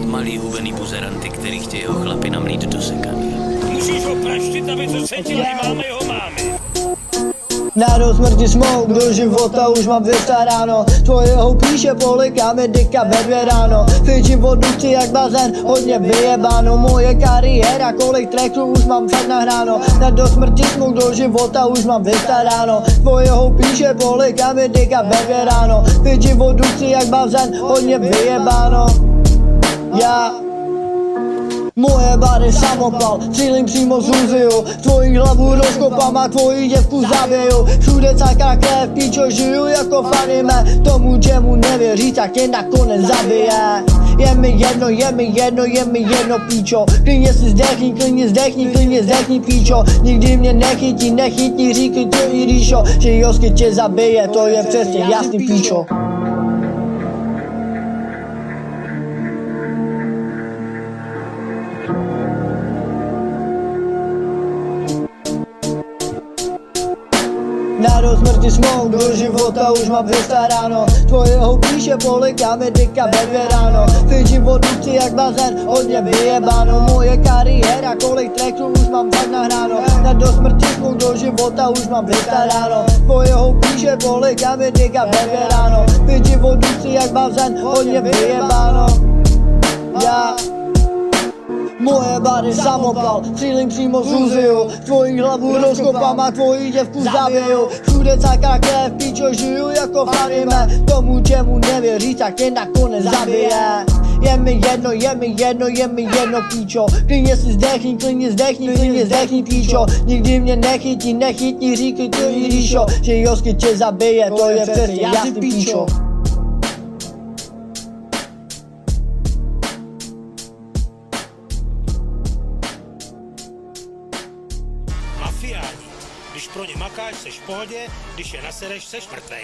rád malý hubený buzeranty, který chtějí jeho chlapi namlít do sekaný. Musíš ho praštit, aby to cítil i máma jeho mámy. Národ smrti smouk, do života už mám vystaráno. Tvojeho píše polikáme dyka ve 2 ráno. Fičím vodu chci jak bazén, hodně vyjebáno. Moje kariéra, kolik tracků už mám fakt nahráno. Do smrti smouk, do života už mám vystaráno. Tvojeho píše polikáme dyka ve 2 ráno. Fičím vodu chci jak bazén, hodně vyjebáno. Moje bary samopal, cílím přímo z Uziu. Tvoji hlavu rozkopám a tvoji děvku zabiju. Všude cáká krev, píčo, žiju jako v anime. Tomu, čemu nevěří, tak tě nakonec zabije. Je mi jedno, píčo. Klidně si zdechni, klidně zdechni, píčo. Nikdy mě nechytí, říkej to i Ríšo. Že Josky tě zabije, to je přesně jasný, píčo. Národ smrti smouk, do života už mám vystaráno. Tvojeho píše polikáme dyka ve 2 ráno. Fičím vodu chci jak bazén, hodně vyjebáno. Moje kariéra, kolik tracků už mám tak nahráno. Do smrti smouk, do života už mám vystaráno. Tvojeho píše polikáme dyka ve 2 ráno. Fičím vodu chci jak bazén, hodně vyjebáno. Moje bary samopal, cílím přímo z Uziu. Tvoji hlavu rozkopám a tvoji děvku zabiju. Všude cáká krev, píčo, žiju jako v anime. Tomu, čemu nevěří, tak tě nakonec zabije. Je mi jedno, píčo. Klidně si zdechni, klidně zdechni, píčo. Nikdy mě nechytí, říkej to i Ríšo. Že Josky tě zabije, to je přesně jasný, píčo. Mafiáni. Když pro ně makáš, seš v pohodě, když je nasereš, seš mrtvej.